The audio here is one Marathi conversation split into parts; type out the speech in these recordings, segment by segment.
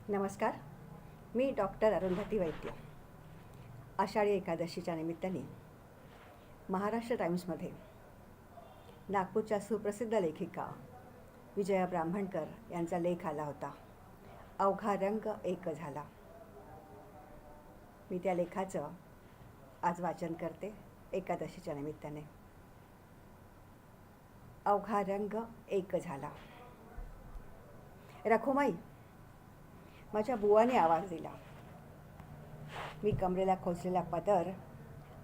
नमस्कार. मी डॉक्टर अरुंधती वैद्य. आषाढी एकादशीच्या निमित्ताने महाराष्ट्र टाइम्समध्ये नागपूरच्या सुप्रसिद्ध लेखिका विजया ब्राह्मणकर यांचा लेख आला होता. अवघा रंग एक झाला. मी त्या लेखाचं आज वाचन करते एकादशीच्या निमित्ताने. अवघा रंग एक झाला. रखुमाई, माझ्या बुवाने आवाज दिला. मी कमरेला खोचलेला पदर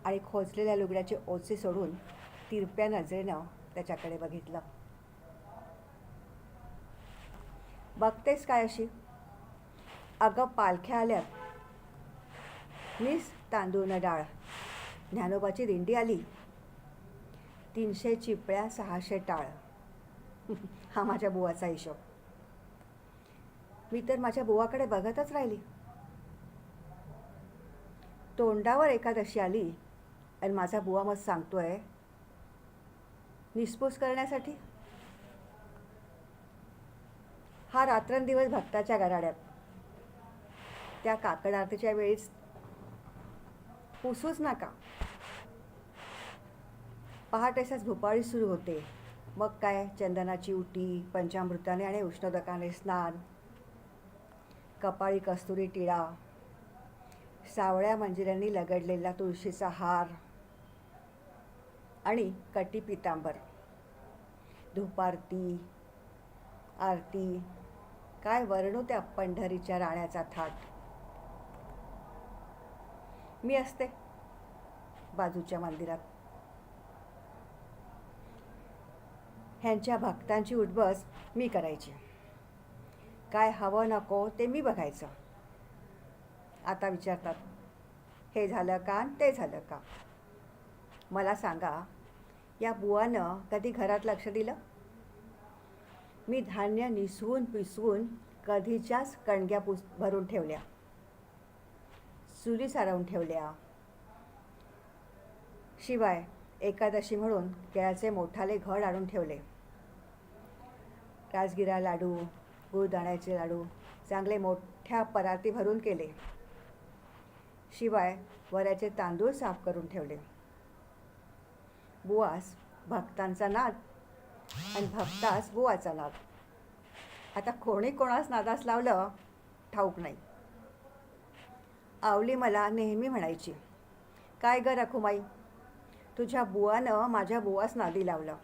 आणि खोचलेल्या लुगड्याचे ओचे सोडून तिरप्या नजरेनं त्याच्याकडे बघितलं. बघतेस काय अशी? अगं पालख्या आल्यात. मीच तांदूळ न डाळ. ज्ञानोबाची दिंडी आली. 300 चिपळ्या 600 टाळ. हा माझ्या बुवाचा हिशोब. मी तर माझ्या बुवाकडे बघतच राहिली. तोंडावर एकादशी आली आणि माझा बुवा मग सांगतोय निस्पूस करण्यासाठी. हा रात्रंदिवस भक्ताच्या गराड्यात. त्या काकड आरतीच्या वेळीच पुसूच नका. पहाटेसच भुपाळी सुरू होते. मग काय चंदनाची उटी, पंचामृताने आणि उष्णोदकाने स्नान, कपाळी कस्तुरी टिळा, सावळ्या मंजिऱ्यांनी लगडलेला तुळशीचा हार आणि कटी पितांबर, धूपारती, आरती, काय वर्णू त्या पंढरीच्या राण्याचा थाट. मी असते बाजूच्या मंदिरात. ह्यांच्या भक्तांची उठबस मी करायची. काय हवं नको ते मी बघायचं. आता विचारतात हे झालं का ते झालं का. मला सांगा, या बुवानं कधी घरात लक्ष दिलं? मी धान्य निसवून पिसवून कधीच्याच कणग्या भरून ठेवल्या, चुली सारवून ठेवल्या. शिवाय एकादशी म्हणून केळाचे मोठाले घड आणून ठेवले. राजगिरा लाडू, गुळदाण्याचे लाडू चांगले मोठ्या पराती भरून केले. शिवाय वऱ्याचे तांदूळ साफ करून ठेवले. बुवास भक्तांचा नाद आणि भक्तास बुवाचा नाद. आता कोणी कोणास नादास लावलं ठाऊक नाही. आवली मला नेहमी म्हणायची, काय ग रखुमाई, तुझ्या बुवानं माझ्या बुवास नादी लावलं.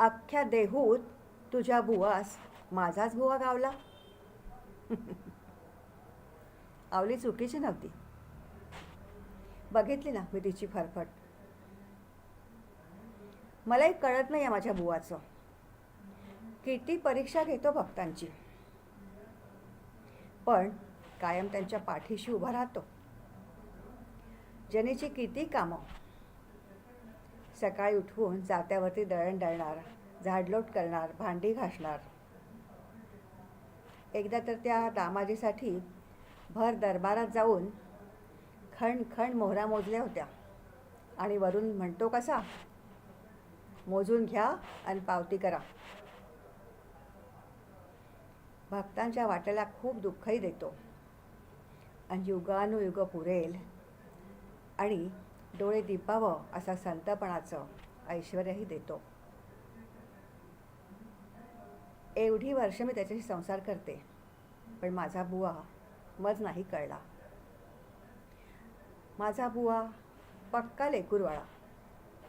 अख्ख्या देहूत तुझ्या बुवास माझाच बुवा गावला. आवली चुकीची नव्हती. बघितली ना मी तिची फरफट. मलाही कळत नाही माझ्या बुवाचं. किती परीक्षा घेतो भक्तांची, पण कायम त्यांच्या पाठीशी उभा राहतो. जनीची किती कामं. सकाळी उठवून जात्यावरती दळण दळणार, झाडलोट करणार, भांडी घासणार. एकदा तर त्या दामाजीसाठी भर दरबारात जाऊन खण खण मोहरा मोजल्या होत्या आणि वरून म्हणतो कसा, मोजून घ्या आणि पावती करा. भक्तांच्या वाट्याला खूप दुःखही देतो आणि युगानुयुग पुरेल आणि डोळे दिपावं असा संतपणाचं ऐश्वर्यही देतो. एवढी वर्ष मी त्याच्याशी संसार करते, पण माझा बुवा मज नाही कळला. माझा बुवा पक्का लेकूरवाळा.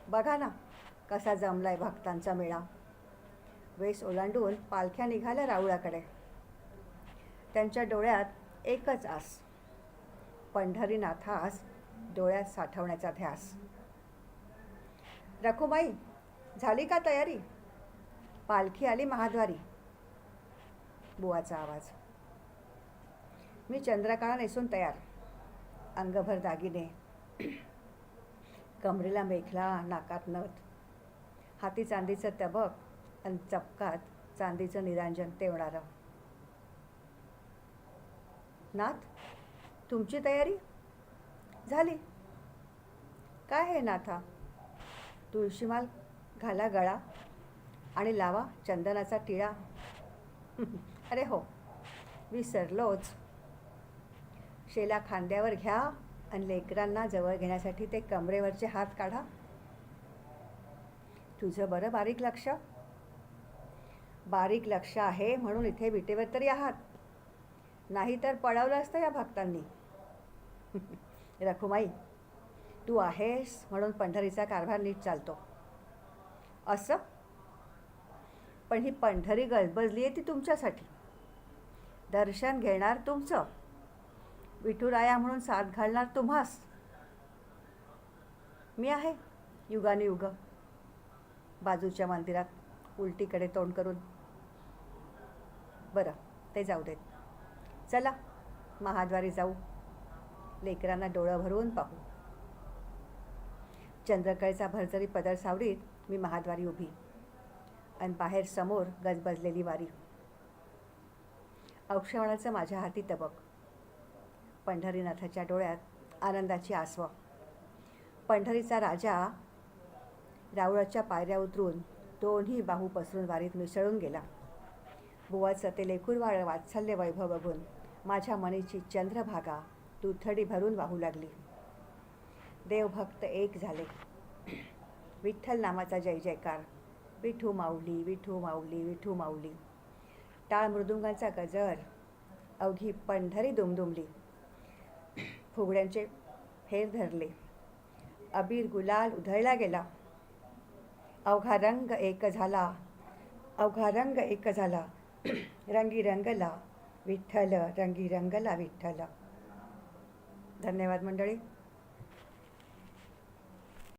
बघा ना कसा जमलाय भक्तांचा मेळा. वेस ओलांडून पालख्या निघाल्या राऊळाकडे. त्यांच्या डोळ्यात एकच आस, पंढरीनाथास डोळ्यात साठवण्याचा ध्यास. रखुमाई, झाली का तयारी? पालखी आली महाद्वारी. बुवाचा आवाज. मी चंद्रकाळा नेसून तयार. अंगभर दागिने, कमरेला मेखला, नाकात नथ, हाती चांदीचं तबक आणि चपकात चांदीचं निरांजन तेवणारं. नाथ, तुमची तयारी झाली? काय हे नाथा? तुळशीमाल घाला गळा आणि लावा चंदनाचा टिळा. अरे हो, विसरलोच. शेला खांद्यावर घ्या आणि लेकरांना जवळ घेण्यासाठी ते कमरेवरचे हात काढा. तुझं बरं बारीक लक्ष. बारीक लक्ष आहे म्हणून इथे विटेवर तरी आहात, नाही तर पळवलं असतं या भक्तांनी. रखुमाई, तू आहेस म्हणून पंढरीचा कारभार नीट चालतो. असं? पण ही पंढरी गजबजली आहे ती तुमच्यासाठी. दर्शन घेणार तुमचं, विठुराया म्हणून साथ घालणार तुम्हास. मी आहे युगानुयुग बाजूच्या मंदिरात उलटीकडे तोंड करून. बरं, ते जाऊ देत. चला महाद्वारी जाऊ, लेकरांना डोळं भरून पाहू. चंद्रकळेचा भरजरी पदर सावरीत मी महाद्वारी उभी आणि बाहेर समोर गजबजलेली वारी. औक्षणाचं माझ्या हाती तबक, पंढरीनाथाच्या डोळ्यात आनंदाची आसवं. पंढरीचा राजा रावळाच्या पायऱ्या उतरून दोन्ही बाहू पसरून वारीत मिसळून गेला. बुवाचं ते लेकूरवाळं वात्सल्य वैभव बघून माझ्या मनीची चंद्रभागा दुथडी भरून वाहू लागली. देवभक्त एक झाले. विठ्ठल नामाचा जय जयकार. विठू माऊली, विठू माऊली, विठू माऊली. टाळ मृदुंगांचा गजर, अवघी पंढरी दुमदुमली. फुगड्यांचे फेर धरले, अबीर गुलाल उधळला गेला. अवघा रंग एक झाला, अवघा रंग एक झाला. रंगी रंगला विठ्ठल, रंगी रंगला विठ्ठल. धन्यवाद मंडळी.